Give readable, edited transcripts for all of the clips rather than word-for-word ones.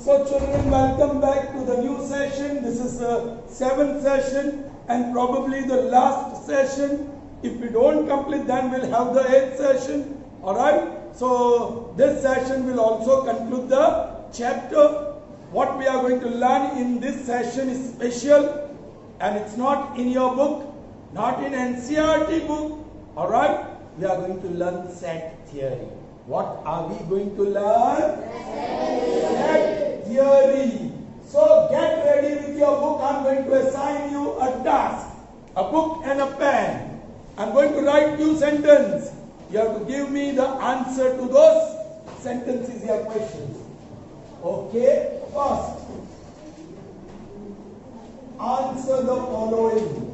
So children, welcome back to the new session. This is the 7th session and probably the last session. If we don't complete, then we'll have the 8th session. Alright? So this session will also conclude the chapter. What we are going to learn in this session is special and it's not in your book, not in NCERT book. Alright? We are going to learn set theory. What are we going to learn? Set theory. So get ready with your book. I'm going to assign you a task, a book and a pen. I'm going to write you sentences. You have to give me the answer to those sentences, your questions. Okay? First, answer the following.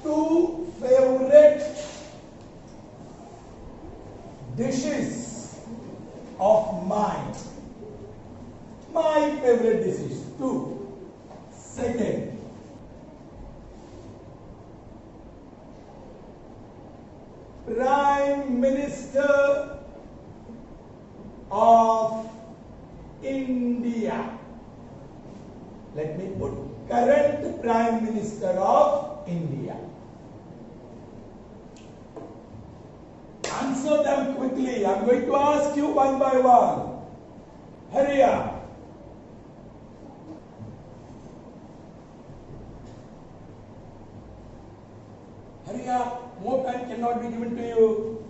2 favorite dishes of mine. My favorite dishes. 2. Second, Prime Minister of India. Let me put current Prime Minister of India. Answer them quickly. I'm going to ask you one by one. Hurry up. Hurry up. More time cannot be given to you.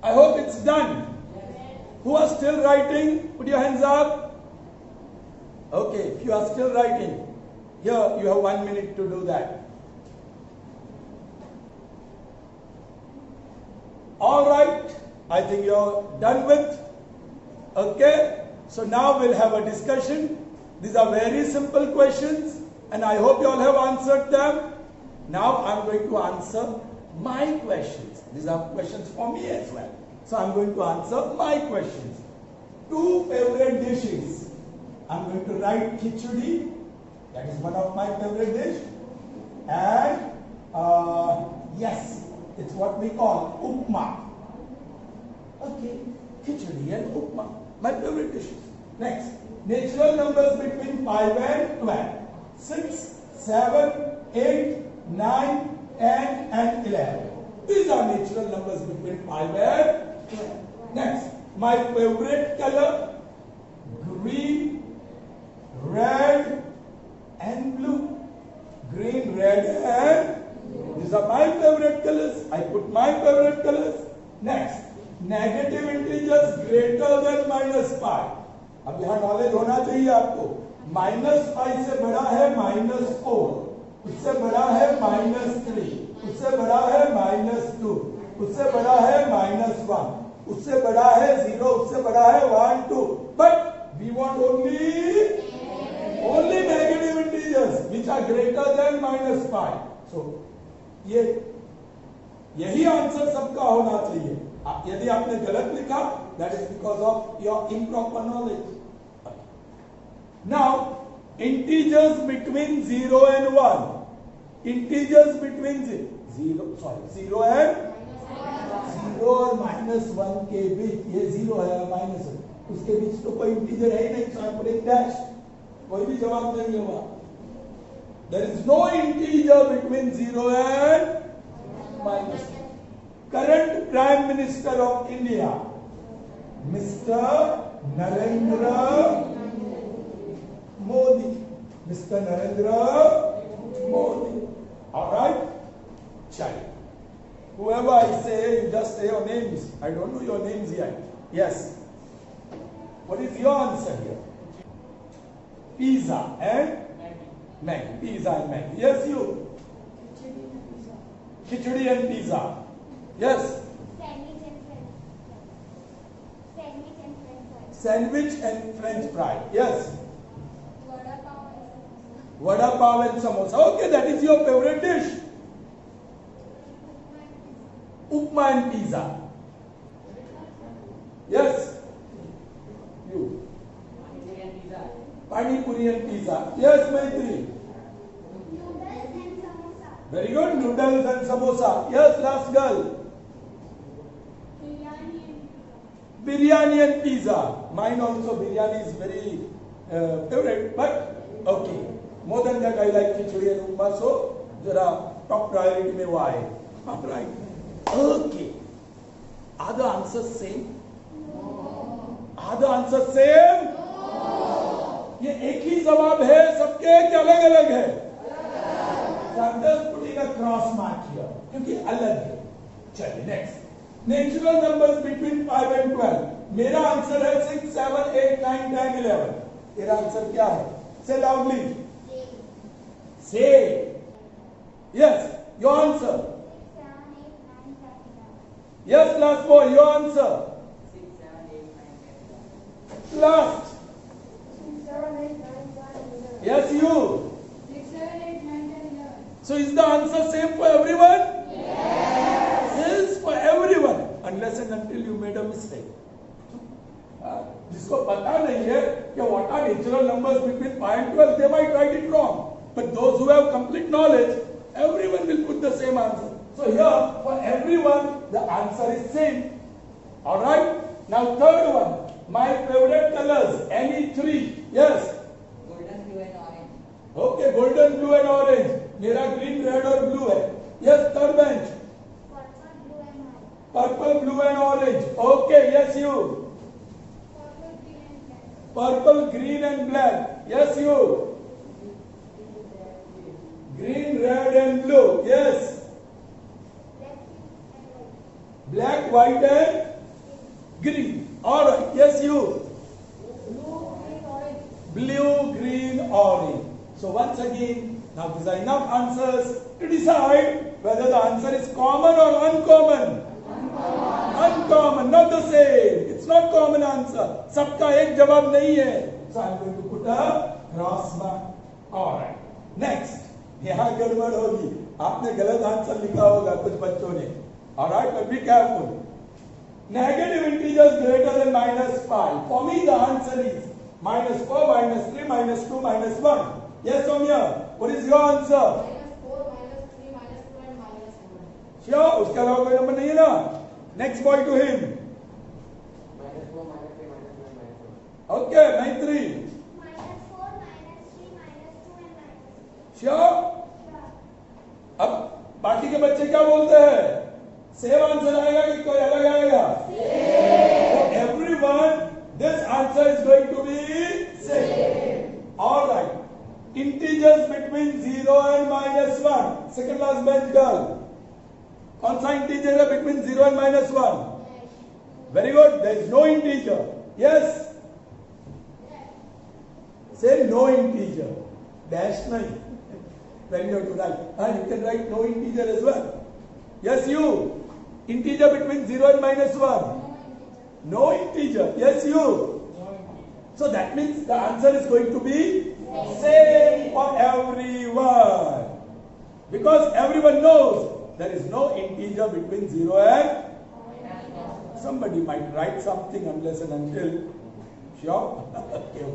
I hope it's done. Who are still writing? Put your hands up. Okay, if you are still writing, here you have 1 minute to do that. Alright, I think you're done with. Okay, so now we'll have a discussion. These are very simple questions and I hope you all have answered them. Now I'm going to answer my questions. These are questions for me as well. So I'm going to answer my questions. 2 favorite dishes. I'm going to write khichdi. That is one of my favorite dish. And yes, it's what we call upma. Okay, khichdi and upma. My favorite dishes. Next, natural numbers between 5 and 12. 6, 7, 8, 9, 10 and 11. These are natural numbers between 5 and 12. Next, my favorite color, green, red and blue. Green, red and these are my favorite colors. I put my favorite colors. Next, negative integers greater than -5. अब यहाँ knowledge होना चाहिए आपको. -5 से बड़ा है -4, उससे बड़ा है -3, उससे बड़ा है -2, उससे बड़ा है -1, उससे बड़ा है 0, उससे बड़ा है 1, 2. But we want only negative integers which are greater than -5. So यही आंसर सबका होना चाहिए. यदि आपने गलत लिखा, that is because of your improper knowledge. Now, integers between 0 and 1. Integers between 0 and 0 और -1 के बीच. ये 0 है और -1. उसके बीच तो कोई इंटीजर है ही नहीं. So I put a dash. कोई भी जवाब नहीं होगा. There is no integer between 0 and -1. Current Prime Minister of India, Mr. Narendra Modi. Mr. Narendra Modi. Alright? Child. Whoever I say, you just say your names. I don't know your names yet. Yes. What is your answer here? Pizza and Maggi. Pizza and Maggi. Yes, you. Khichdi and pizza. Yes. Sandwich and French fry. Yes. Vada pav and samosa. Okay, that is your favorite dish. Upma and pizza. Yes. You. Pani puri and pizza. Yes, Maitri. Very good. Noodles and samosa. Yes, last girl. biryani and pizza. Mine also biryani is very favorite, but okay. More than that, I like khichdi and upma, so jara top priority mein wo aaye. All right. Okay. Are the answers same? Are the answers same? ये एक ही जवाब है सबके कि अलग अलग है? I'm just putting a cross mark here क्योंकि अलग है. चलिए next. Natural numbers between 5 and 12. मेरा आंसर है 6, 7, 8, 9, 10, 11. तेरा आंसर क्या है? Say loudly. Say. Yes. Your answer. 6, 7, 8, 9, 10, 11. Yes, last boy. Your answer. 6, 7, 8, 9, 10. Last. 6, 7, 8, 9, 10, 11. Yes, you. 6, 7, 8, 9, 10, 11. So is the answer same for everyone? Yes. Yes, for everyone. Unless and until you made a mistake. जिसको पता नहीं है कि what are natural numbers between 5 and 12, they might write it wrong. But those who have complete knowledge, everyone will put the same answer. So here, for everyone, the answer is same. All right. Now third one, my favorite colors. Any three? Yes. Golden, blue and orange. Okay, golden, blue and orange. मेरा green, red और blue है. Yes, third bench. Purple, blue, and white. Purple, blue and orange. Okay, yes you. Purple, green, and black. Purple, green and black. Yes you. Green, red and blue. Yes. Black, Black, and white. white and green. All right. Yes you. Blue, green, orange. Blue, green, orange. So once again, now these are enough answers to decide whether the answer is common or uncommon. Uncommon, not the same. It's not common answer. सबका एक जवाब नहीं है. So I'm going to put a cross mark. All right. Next. यहाँ गड़बड़ होगी. आपने गलत आंसर लिखा होगा कुछ बच्चों ने. All right, but be careful. Negative integers greater than -5. For me, the answer is -4, -3, -2, -1. Yes, Soumya. What is your answer? -4, -3, -2, and -1. Sure. उसके अलावा कोई नंबर नहीं है ना? Next boy to him. -4, -3, -2 and -1. Okay, Maitri. -4, -3, -2, and -1. Sure. अब बाकी के बच्चे क्या बोलते हैं? सेम आंसर आएगा कि कोई अलग आएगा? For everyone, this answer is going to be same. All right. Integers between 0 and -1. Second last bench girl. कौन सा इंटीजर है between 0 and -1? Very good. There is no integer. Yes. Say no integer. Dash nahi. Then you have to write. You can write no integer as well. Yes, you. Integer between 0 and -1. No integer. Yes, you. So that means the answer is going to be same for everyone. Because everyone knows there is no integer between 0 and somebody might write something unless and until. Sure? Okay.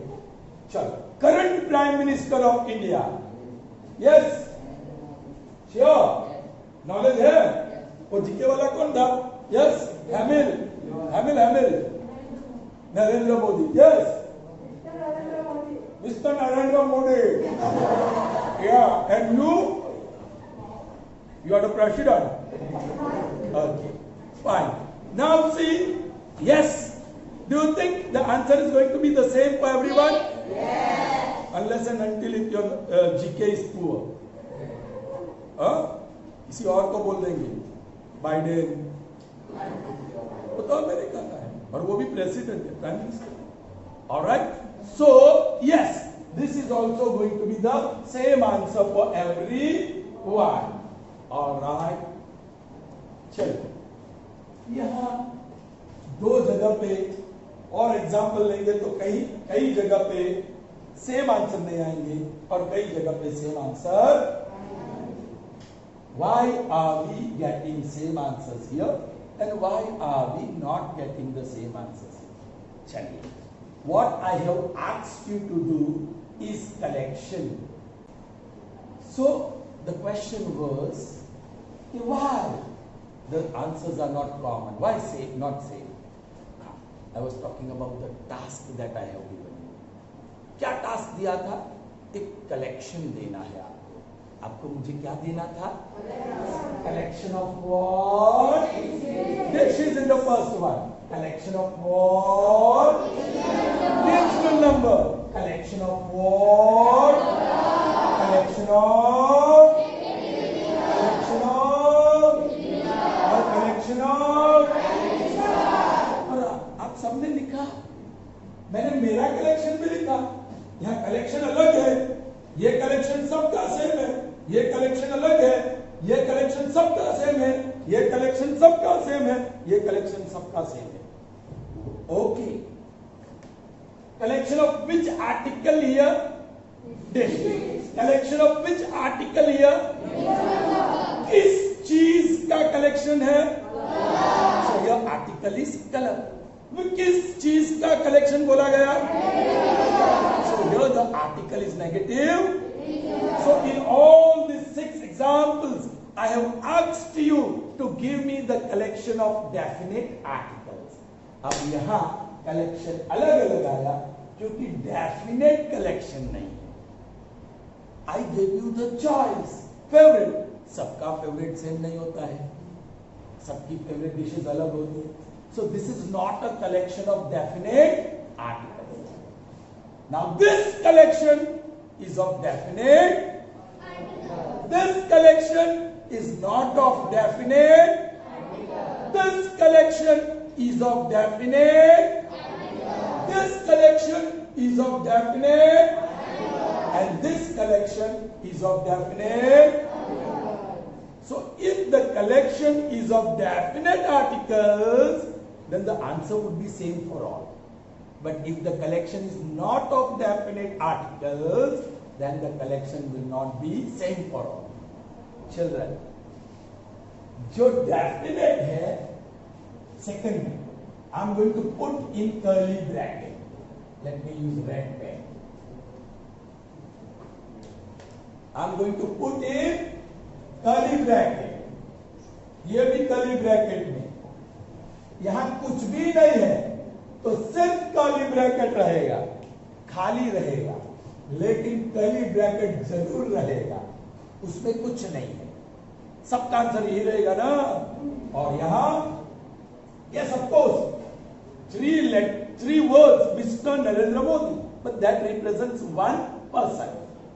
Sure. Current Prime Minister of India. Yes. Sure. Knowledge है? वो GK वाला कौन था? Yes. Hamil. Narendra Modi. Yes. Mr. Narendra Modi. Yeah. And you? You are the president. Okay. Fine. Now see. Yes. Do you think the answer is going to be the same for everyone? Yes. Unless and until if your GK is poor. किसी और को बोल देंगे. Biden. वो तो America का है और वो भी प्रेसिडेंट है, prime minister. Alright. So yes, this is also going to be the same answer for everyone. Alright. चलिए यहाँ दो जगह पे और एग्जाम्पल लेंगे तो कई जगह पे सेम आंसर नहीं आएंगे और कई जगह पे same answer. Why are we getting same answers here and why are we not getting the same answers? चलिए, what I have asked you to do is collection. So the question was, why the answers are not common? Why say not same? I was talking about the task that I have given you. क्या task दिया था? एक collection देना है आपको. आपको मुझे क्या देना था? Collection of what? Dishes in the first one. Collection of what? Natural number. Collection of what? Collection of. Collection of. और collection of. और आप सबने लिखा. मैंने मेरा कलेक्शन भी लिखा. यहाँ कलेक्शन अलग है. ये कलेक्शन सबका सेम है. ये कलेक्शन अलग है. ये कलेक्शन सबका सेम है. ये कलेक्शन सबका सेम है. ये कलेक्शन सबका सेम है. Okay. Collection of which article here? Dish. Collection of which article here? किस चीज का कलेक्शन है? So your article is colour. किस चीज का कलेक्शन बोला गया? So here the article is negative. So in all these 6 examples, I have asked you to give me the collection of definite articles. अब यहाँ collection अलग अलग आया क्योंकि definite collection नहीं है. I gave you the choice. Favorite. सबका favorite same नहीं होता है. सबकी favorite dishes अलग होती है. So this is not a collection of definite articles. Now this collection is of definite. This collection is not of definite. This collection is of definite. This collection is of definite. And this collection is of definite. So if the collection is of definite articles, then the answer would be same for all. But if the collection is not of definite articles, then the collection will not be same for all. Children, जो definite है, second में, I'm going to put in curly bracket. Let me use red pen. I'm going to put in curly bracket. ये भी curly bracket में. यहां कुछ भी नहीं है तो सिर्फ कर्ली ब्रैकेट रहेगा, खाली रहेगा, लेकिन कर्ली ब्रैकेट जरूर रहेगा, उसमें कुछ नहीं है. सबका आंसर यही रहेगा ना. और यहां yes of course 3 words Mr. Narendra Modi, but that represents one person.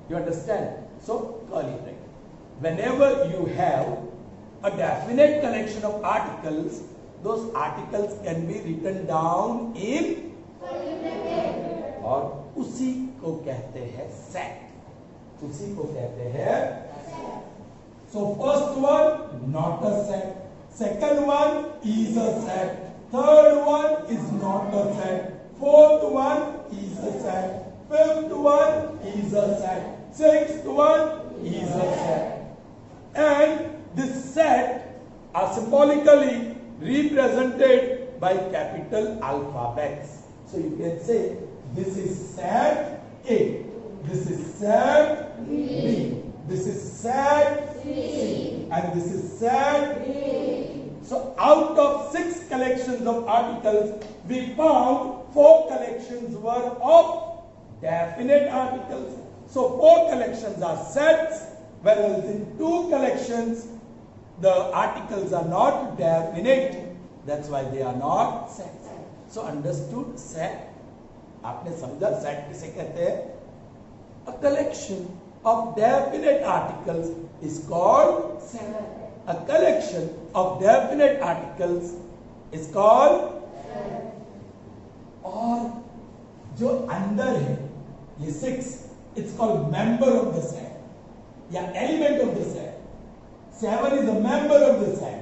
You understand? So curly bracket. Whenever you have a definite collection of articles, those articles can be written down in और उसी को कहते हैं set. उसी को कहते हैं. So first one not a set, second one is a set, third one is not a set, fourth one is a set, fifth one is a set, sixth one is a set. And this set are symbolically represented by capital alphabets. So you can say this is set A, this is set B, this is set C, and this is set D. So out of 6 collections of articles, we found 4 collections were of definite articles. So 4 collections are sets, whereas in 2 collections the articles are not definite. That's why they are not sets. So understood set? आपने समझा set किसे कहते हैं? A collection of definite articles is called set. A collection of definite articles is called set. और जो अंदर है ये 6, it's called member of the set या element of the set. 7 is a member of the set.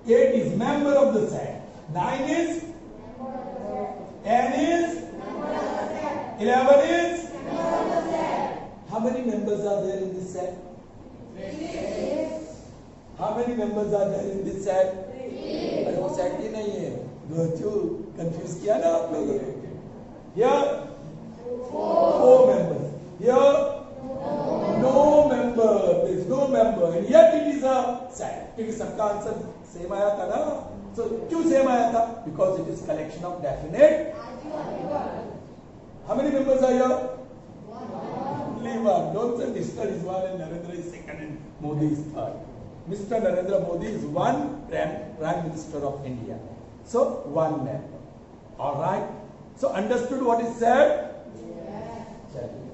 8 is member of the set. 9 is 10 is 11 is. How many members are there in this set? How many members are there in this set? अरे वो set ही नहीं है. बच्चों confuse किया ना आप लोगों ने. Here 4 members. Here no member. There is no member, and yet it is a set. क्योंकि सबका आंसर सेम आया था ना. So क्यों सेम आया था? Because it is collection of definite. How many members are here? Only one. Don't say Mr. is one and Narendra is second and Modi is third. Mr. Narendra Modi is one Prime Minister of India. So one member. All right. So understood what is said? चलिए.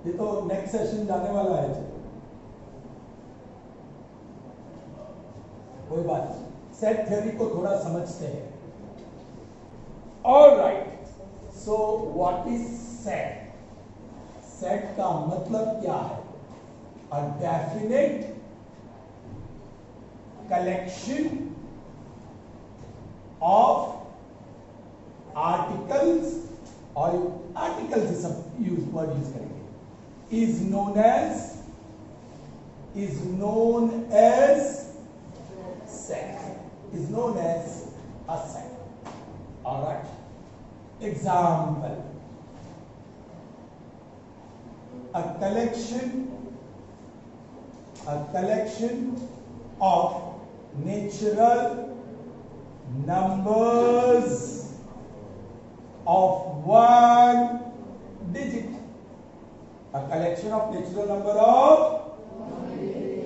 ये तो next session जाने वाला है. कोई बात नहीं. Set theory को थोड़ा समझते हैं. All right. So what is set? Set का मतलब क्या है? A definite collection of articles और articles is सब word use करेंगे. Is known as set. Is known as a set. All right. Example. A collection of natural numbers of one digit. A collection of natural number of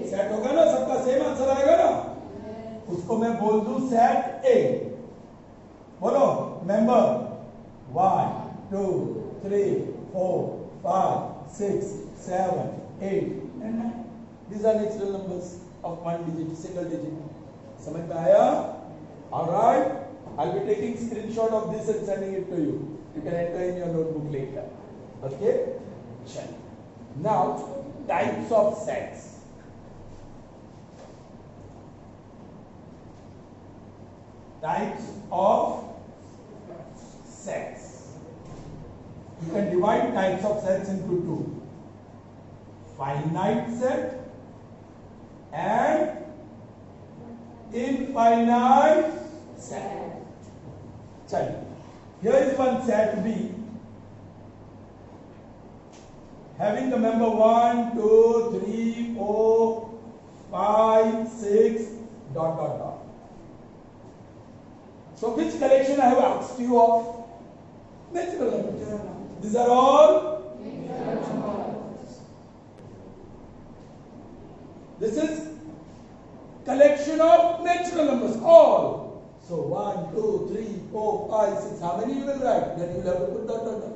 set होगा ना, सबका same answer आएगा ना. उसको मैं बोल दूं सेट ए. बोलो member 1 2 3 4 5 6 7 8 and 9. These are natural numbers of one digit, single digit. समझ में आया? All right. I'll be taking screenshot of this and sending it to you. You can enter in your notebook later. Okay? Check. Now, types of sets. Types of sets. You can divide types of sets into two. Finite set and infinite set. Chaliye. Here is one set B having the member 1 2 3 4 5 6 dot dot dot. So which collection I have asked you of? Natural numbers. These are all natural numbers. This is collection of natural numbers, all. So 1, 2, 3, 4, 5, 6. How many you will write? Then you will have to put dot dot dot.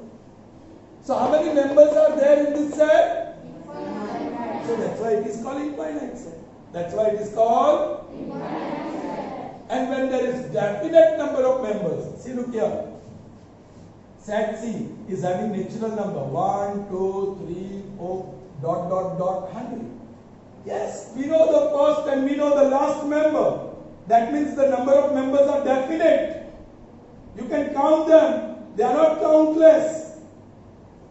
So how many members are there in this set? Infinite. So that's why it is called infinite set. That's why it is called infinite set. And when there is definite number of members, see, look here. Set C is having natural number 1, 2, 3, 4, dot dot dot 100. Yes, we know the first and we know the last member. That means the number of members are definite. You can count them. They are not countless.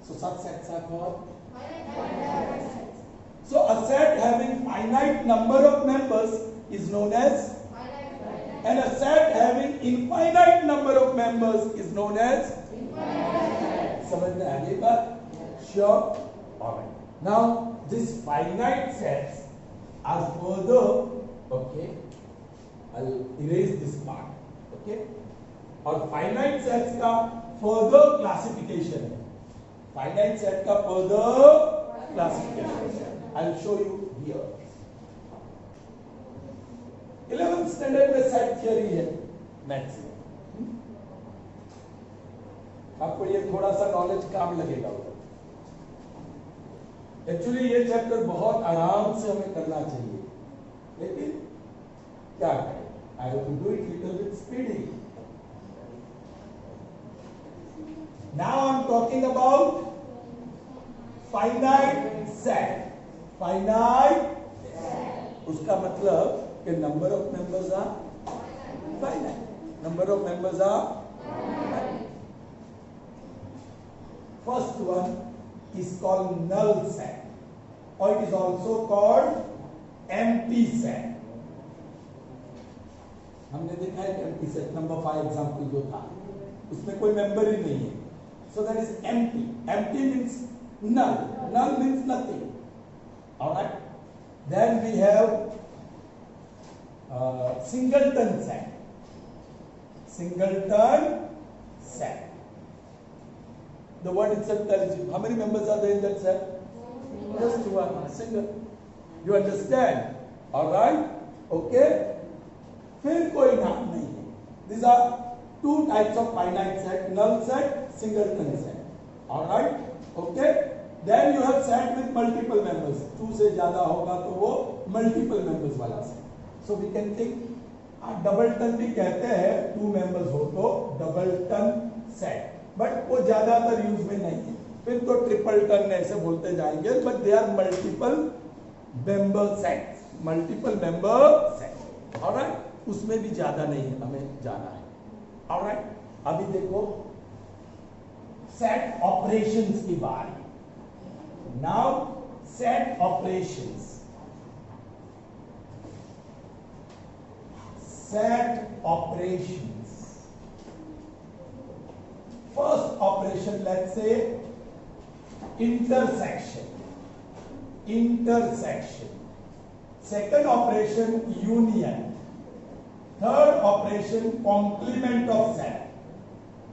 So such sets are called finite sets. So a set having finite number of members is known as finite. And a set having infinite number of members is known as infinite set. समझ में आ गई बात? Sure? Alright. Now these finite sets are further, okay, I'll erase this part, okay, और finite sets का further classification है. Finite set का further classification I'll show you here. 11th standard में set theory है मैथ्स में. आपको ये थोड़ा सा नॉलेज काम लगेगा. एक्चुअली ये चैप्टर बहुत आराम से हमें करना चाहिए, लेकिन क्या करें? I have to do it little bit speedy. Now I'm talking about finite set. Finite set. उसका मतलब कि number of members are finite. Number of members are finite. First one is called null set, or it is also called empty set. हमने देखा है empty set number 5 example जो था उसमें कोई मेंबर ही नहीं है. So that is empty. Empty means null. Null means nothing. All right. Then we have singleton set. Singleton set. The word itself tells you how many members are there in that set. Just one, single. You understand? All right? Okay. फिर कोई नाम नहीं है. These are two types of finite set: null set, singleton set. All right? Okay. Then you have set with multiple members. 2 से ज्यादा होगा तो वो multiple members वाला set. So we can think डबलटन भी कहते हैं 2 members हो तो डबलटन set. बट वो ज्यादातर यूज में नहीं है. फिर तो ट्रिपलटन ऐसे बोलते जाएंगे. But they are multiple member set. Multiple member set. Alright. उसमें भी ज्यादा नहीं हमें जाना है. ऑलराइट. अभी देखो सेट ऑपरेशंस की बारी. Now set operations. Set operations. First operation, let's say intersection. Intersection. Second operation, union. Third operation, complement of set.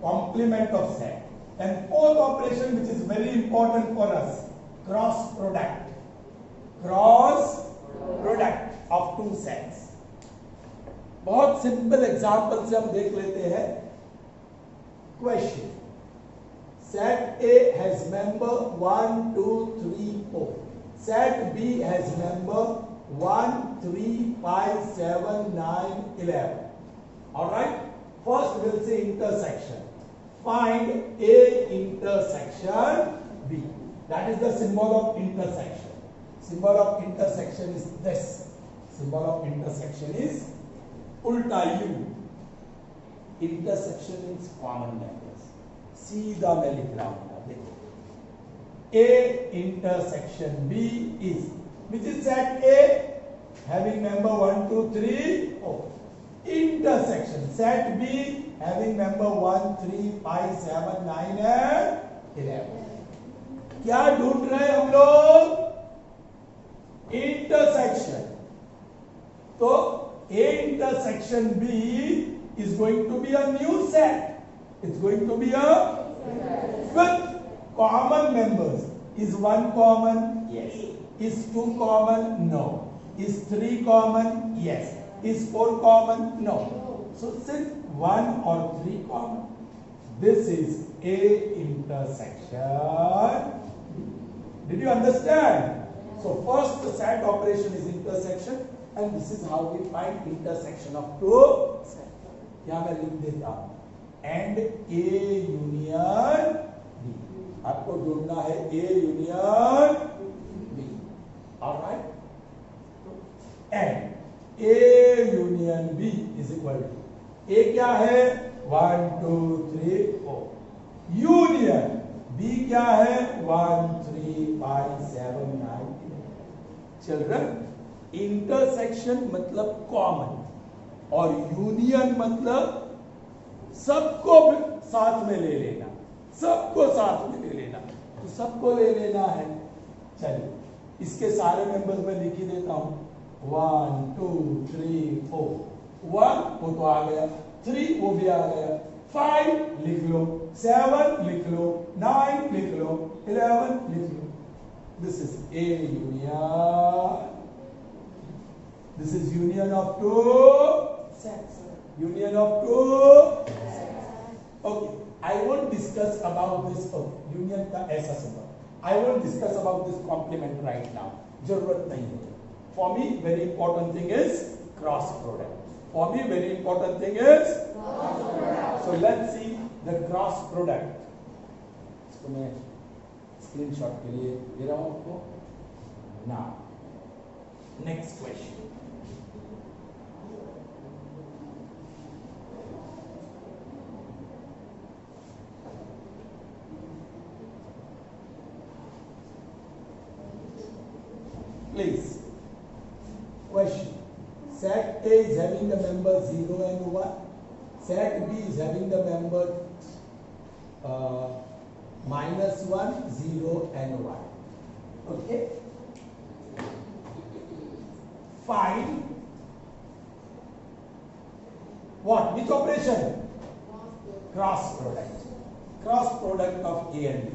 Complement of set. And fourth operation, which is very important for us, cross product. Cross product of two sets. बहुत simple example से हम देख लेते हैं. Question. Set A has member 1 2 3 4. Set B has member 1 3 5 7 9 11. Alright. First will say intersection. Find A intersection B. That is the symbol of intersection. Symbol of intersection is this. Symbol of intersection is उल्टा U. Intersection means common members. सीधा मैं लिख रहा हूं. देखो A intersection B is which is set A having member 1 2 3 4. Intersection set be having member 1 3 5 7 9 and 11. क्या ढूंढ रहे हैं हम लोग? इंटरसेक्शन. तो A intersection B is going to be a new set. It's going to be a with common members. Is 1 common? Yes. Is 2 common? No. Is 3 common? Yes. Is 4 common? No. So since 1 or 3 common, this is A intersection. Did you understand? So first the set operation is intersection. And this is how we find intersection of two sets. यहाँ मैं लिख देता हूँ. And A union B. आपको ढूंढना है A union B. All right. And A union B is equal to A क्या है? 1 2 3 4. Union B क्या है? 1 3 5 7 9. Children. इंटरसेक्शन मतलब कॉमन और यूनियन मतलब सबको साथ में ले लेना. सबको साथ में ले लेना. तो सबको ले लेना है. चलिए इसके सारे मेंबर्स में लिख ही देता हूं. 1 2 3 4. 1 वो तो आ गया. 3 वो भी आ गया. 5 लिख लो. 7 लिख लो. 9 लिख लो. 11 लिख लो. This is a union. This is union of two sets. Union of two sets. Okay. I won't discuss about this union का ऐसा symbol. I won't discuss about this complement right now. जरूरत नहीं है. For me, very important thing is cross product. For me, very important thing is cross product. So let's see the cross product. इसको मैं screenshot के लिए दे रहा हूँ आपको. Now, next question. Please. Question. Set A is having the member 0 and 1. Set B is having the member -1, 0 and 1. Okay. Find what? Which operation? Cross product. Cross product of A and B.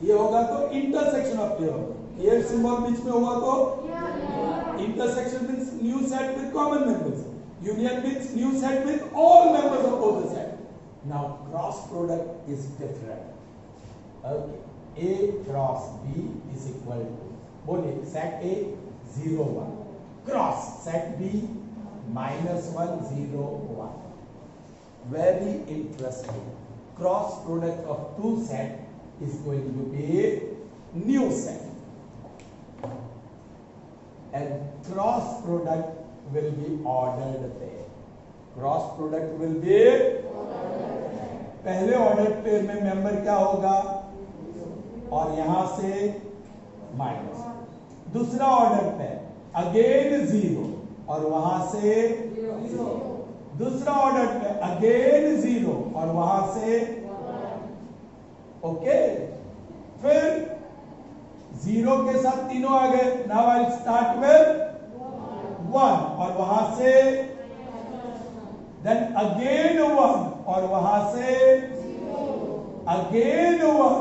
ये होगा तो intersection of A होगा. A symbol बीच में होगा तो intersection means new set with common members. Union means new set with all members of both the set. Now cross product is different. Okay. A cross B is equal to, बोलिए, set A 0 1 cross set B minus 1 0 1. Very interesting. Cross product of two set is going to be new set, and cross product will be ordered pair. Cross product will be पहले order pair में member क्या होगा, और यहां से minus. दूसरा order pair again 0 और वहां से दूसरा ऑर्डर पेयर अगेन 0 और वहां से ओके. फिर 0 के साथ तीनों आ गए. नाउ आई स्टार्ट विद 1 और वहां से देन अगेन 1 और वहां से अगेन 1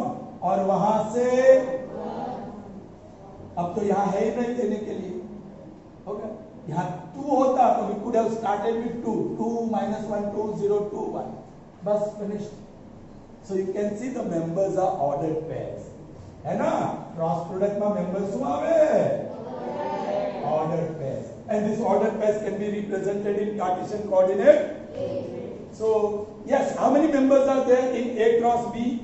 और वहां से. अब तो यहां है ही नहीं देने के लिए. ओके, यहां 2 होता तो we could have started with 2 2 minus 1 2 0 2 1 बस finish. So you can see the members are ordered pairs, है ना. क्रॉस प्रोडक्ट में मेंबर्स શું આવે? ordered pairs, and this ordered pairs can be represented in Cartesian coordinate. So yes, how many members are there in A cross B?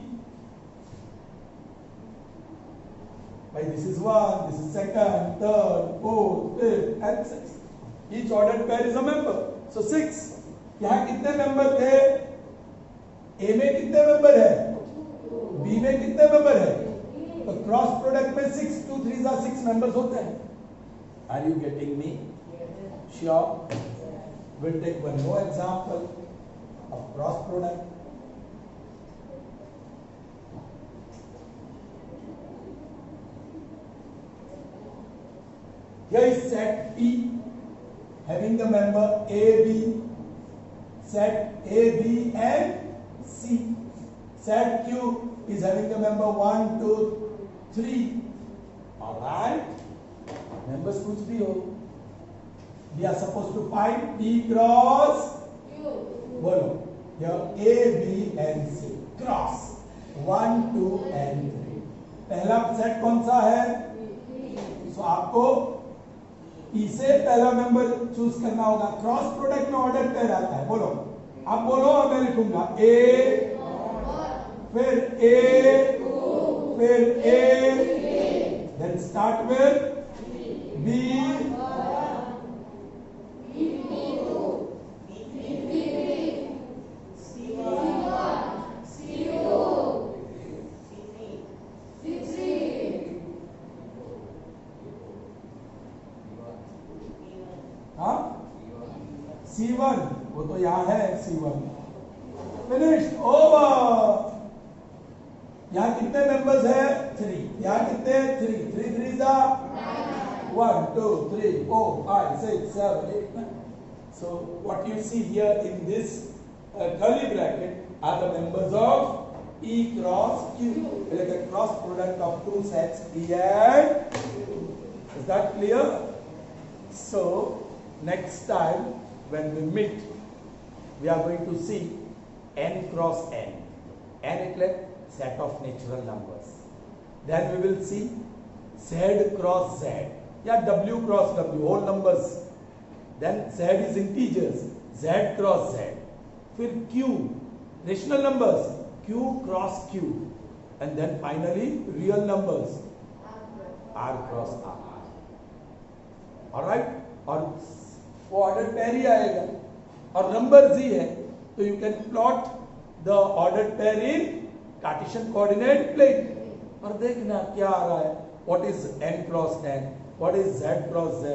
Like this is 1, this is 2nd, 3rd, 4th, 5th and 6th. Each ordered pair is a member. So 6. यहाँ कितने member थे? A में कितने member है? B में कितने member है? तो क्रॉस प्रोडक्ट में 6 2 3 are 6 members होते हैं. Are you getting me? Sure. We'll take one more example of cross product. Here is set P having the member A, B, set A, B and C. Set Q is having the member 1, 2, 3. Alright. Members कुछ भी हो. We are supposed to find P cross Q. बोलो. Here A, B and C. Cross 1, 2 and 3. पहला set कौन सा है? So आपको P से पहला मेंबर चूज करना होगा. क्रॉस प्रोडक्ट में ऑर्डर पेयर आता है. बोलो. आप बोलो और मैं लिखूंगा. A फिर A फिर A then start with B हाँ C1 वो तो यहाँ है. C1 finished over. यहाँ कितने मेंबर्स है? 3. यहाँ कितने? 3 3 3 जा 1 2 3 4 5 6 7 8 9. So what you see here in this curly bracket are the members of E cross Q, like a cross product of two sets E and Q. Is that clear? So next time when we meet, we are going to see n cross n. n એટલે set of natural numbers. Then we will see z cross z. Yeah, w cross w, whole numbers. Then z is integers, z cross z. फिर q, rational numbers, q cross q. And then finally real numbers, r cross r. Alright? और वो order pair ही आएगा और number ही है, तो you can plot the order pair in Cartesian coordinate plane और देखना क्या आ रहा है. What is n cross n, what is z cross z,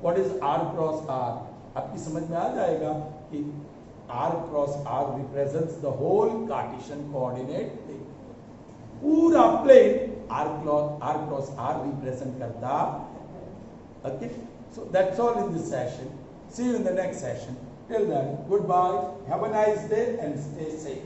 what is r cross r. आपकी समझ में आ जाएगा कि r cross r represents the whole Cartesian coordinate plane. पूरा plane r cross r represent करता. Okay, so that's all in this session. See you in the next session. Till then, goodbye. Have a nice day and stay safe.